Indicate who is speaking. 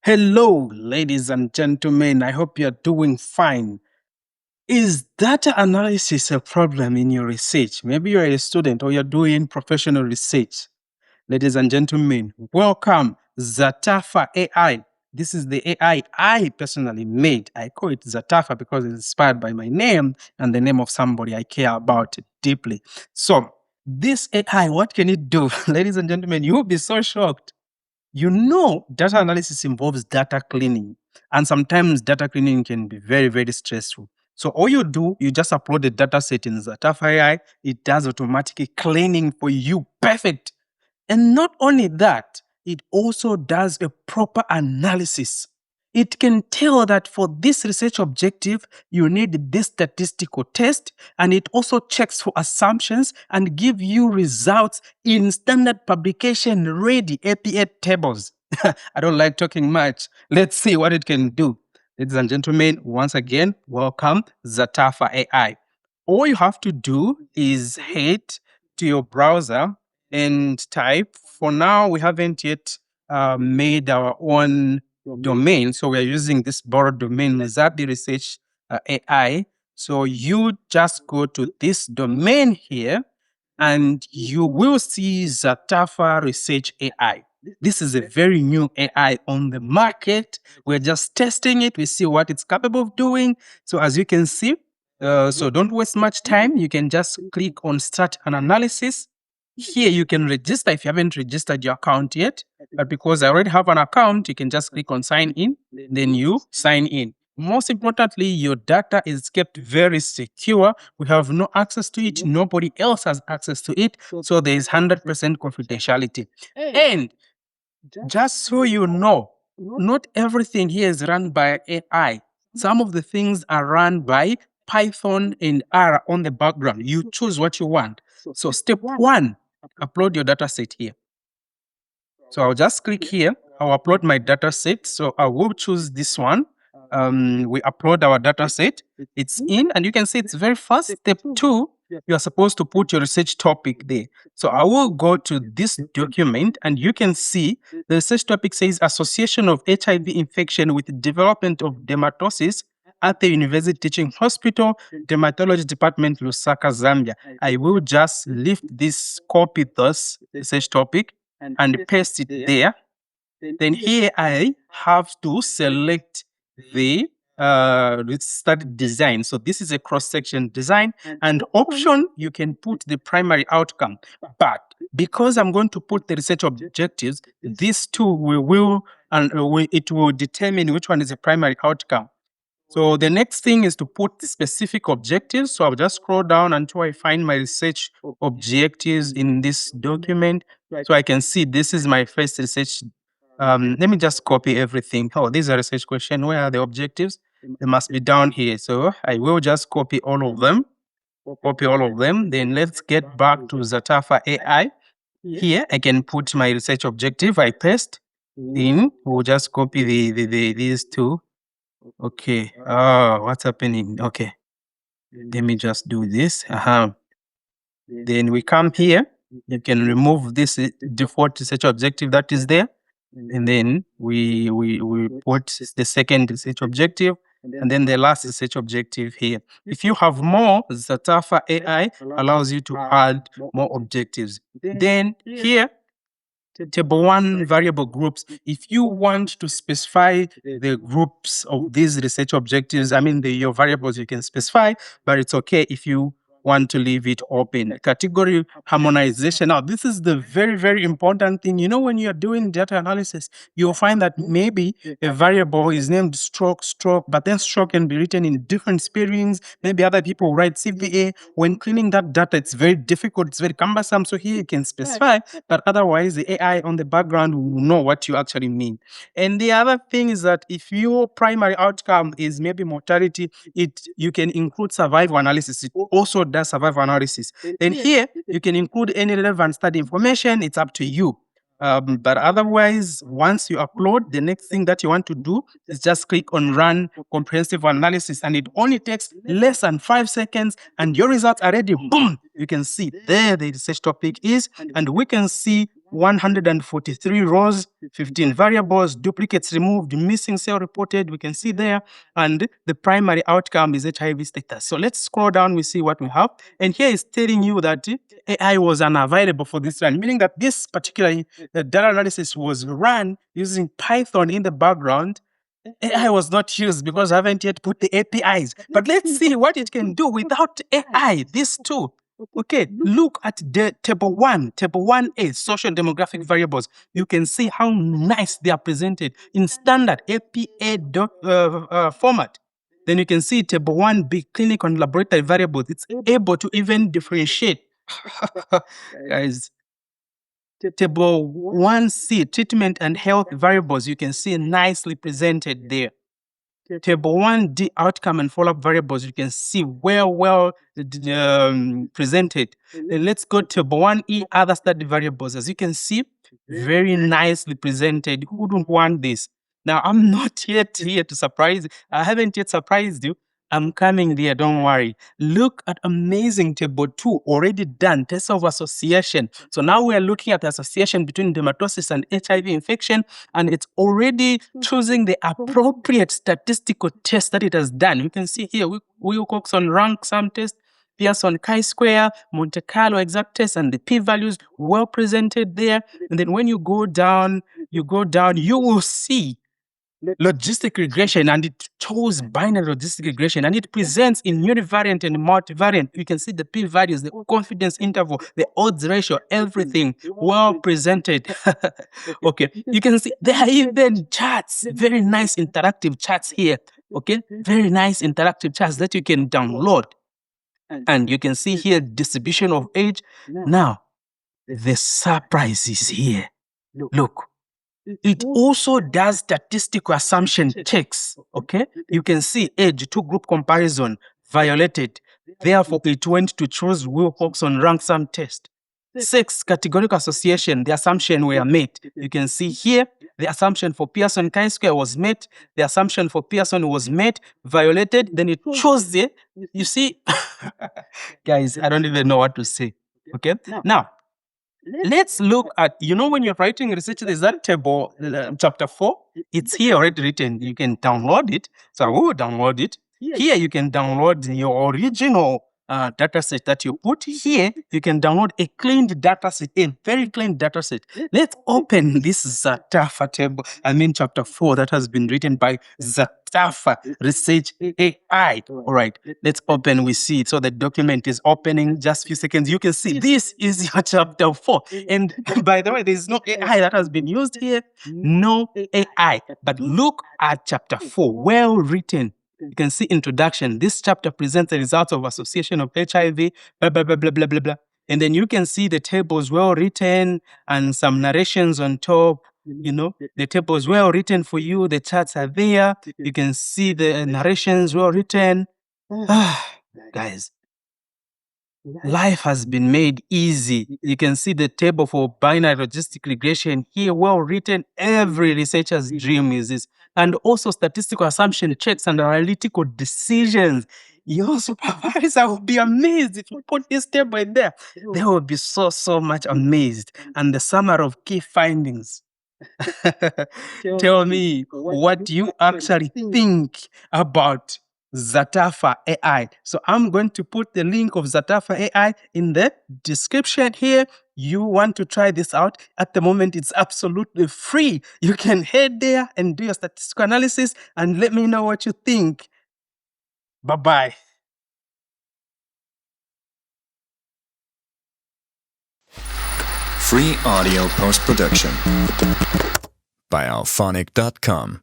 Speaker 1: Hello, ladies and gentlemen. I hope you're doing fine. Is data analysis a problem in your research? Maybe you're a student or you're doing professional research. Ladies and gentlemen, welcome ZaTafa AI. This is the AI I personally made. I call it ZaTafa because it's inspired by my name and the name of somebody I care about deeply. So, this AI, what can it do? Ladies and gentlemen, you'll be so shocked. Data analysis involves data cleaning, and sometimes data cleaning can be very, very stressful. So all you do, you just upload the data set in Zatafa AI. It does automatic cleaning for you. Perfect. And not only that, it also does a proper analysis. It can tell that for this research objective, you need this statistical test, and it also checks for assumptions and give you results in standard publication ready APA tables. I don't like talking much. Let's see what it can do. Ladies and gentlemen, once again, welcome ZaTafa AI. All you have to do is head to your browser and type. For now, we haven't yet made our own domain. So we're using this borrowed domain, ZaTafa Research AI. So you just go to this domain here and you will see ZaTafa Research AI. This is a very new AI on the market. We're just testing it. We see what it's capable of doing. So as you can see, so don't waste much time. You can just click on Start an Analysis. Here you can register if you haven't registered your account yet. But because I already have an account, you can just click on Sign In. Then you sign in. Most importantly, your data is kept very secure. We have no access to it. Nobody else has access to it. So there is 100% confidentiality. And just so you know, not everything here is run by AI. Some of the things are run by Python and R on the background. You choose what you want. So step one, upload your data set here. So I'll just click here. I'll upload my data set. So I will choose this one. We upload our data set. It's in, and you can see it's very fast. Step two, you are supposed to put your research topic there. So I will go to this document, and you can see the research topic says association of HIV infection with development of dermatosis at the University Teaching Hospital, Dermatology Department, Lusaka, Zambia. I will just lift this, copy this research topic, and paste it there. Then here I have to select the study design. So this is a cross-section design, and option you can put the primary outcome. But because I'm going to put the research objectives, these two it will determine which one is the primary outcome. So the next thing is to put the specific objectives. So I'll just scroll down until I find my research objectives in this document. So I can see this is my first research. Let me just copy everything. Oh, these are research questions. Where are the objectives? They must be down here. So I will just copy all of them. Copy all of them. Then let's get back to ZaTafa AI. Here I can put my research objective. I paste in. We'll just copy these two. Okay. What's happening? Okay. Let me just do this. Then we come here. You can remove this default research objective that is there. And then we put the second research objective, and then the last research objective here. If you have more, ZaTafa AI allows you to add more objectives. Then here, table one variable groups. If you want to specify the groups of these research objectives, your variables you can specify, but it's okay if you want to leave it open. Category harmonization. Now, this is the very, very important thing. When you're doing data analysis, you'll find that maybe a variable is named stroke, but then stroke can be written in different spellings. Maybe other people write CVA. When cleaning that data, it's very difficult, it's very cumbersome. So here you can specify, but otherwise the AI on the background will know what you actually mean. And the other thing is that if your primary outcome is maybe mortality, you can include survival analysis. It also does survival analysis. Then here you can include any relevant study information. It's up to you. But otherwise, once you upload, the next thing that you want to do is just click on Run Comprehensive Analysis, and it only takes less than 5 seconds, and your results are ready. Boom! You can see there the research topic is, and we can see 143 rows, 15 variables, duplicates removed, missing cell reported, we can see there, and the primary outcome is HIV status. So let's scroll down, we see what we have, and here is telling you that AI was unavailable for this run, meaning that this particular data analysis was run using Python in the background. AI was not used because I haven't yet put the APIs. But let's see what it can do without AI, this too. Okay, look at the table 1A, social demographic variables. You can see how nice they are presented in standard APA format. Then you can see table 1B, clinical and laboratory variables. It's able to even differentiate. Guys, table 1C, treatment and health variables, you can see nicely presented there. Table 1D, outcome and follow-up variables, you can see well presented. Then let's go to table 1E, other study variables. As you can see, very nicely presented. Who don't want this? Now, I'm not yet here to surprise. I haven't yet surprised you. I'm coming there, don't worry. Look at amazing table 2, already done, test of association. So now we are looking at the association between dermatosis and HIV infection, and it's already choosing the appropriate statistical test that it has done. You can see here, Wilcoxon rank sum test, Pearson chi-square, Monte Carlo exact test, and the p-values well presented there. And then when you go down, you will see logistic regression, and it shows binary logistic regression, and it presents in univariate and multivariate. You can see the p-values, the confidence interval, the odds ratio, everything well presented. Okay, you can see there are even charts, very nice interactive charts here. Okay, very nice interactive charts that you can download. And you can see here distribution of age. Now, the surprise is here. Look. It also does statistical assumption checks, okay? You can see age, two-group comparison, violated. Therefore, it went to choose Wilcoxon rank sum test. Sex, categorical association, the assumption were met. You can see here, the assumption for Pearson chi-square was met. The assumption for Pearson was met, violated. Then it chose the, you see, guys, I don't even know what to say, okay? Now, let's look at, when you're writing research, there's that table, chapter 4. It's here already written. You can download it. So I will download it. Here you can download your original data set that you put here. You can download a cleaned data set, a very clean data set. Let's open this ZaTafa table, chapter 4 that has been written by ZaTafa Research AI. All right, let's open. We see it. So the document is opening. Just a few seconds. You can see this is your chapter 4. And by the way, there's no AI that has been used here. No AI. But look at chapter 4. Well written. You can see introduction. This chapter presents the results of association of HIV, blah, blah, blah, blah, blah, blah, blah. And then you can see the tables well written and some narrations on top. The table is well written for you. The charts are there. You can see the narrations well written. Guys, life has been made easy. You can see the table for binary logistic regression here, well written. Every researcher's dream is this. And also statistical assumption checks and analytical decisions. Your supervisor will be amazed if you put this table in there. They will be so much amazed. And the summary of key findings. Tell me what you actually think about ZaTafa AI. So I'm going to put the link of ZaTafa AI in the description here. You want to try this out? At the moment, it's absolutely free. You can head there and do your statistical analysis and let me know what you think. Bye-bye.
Speaker 2: Free audio post-production by alphonic.com.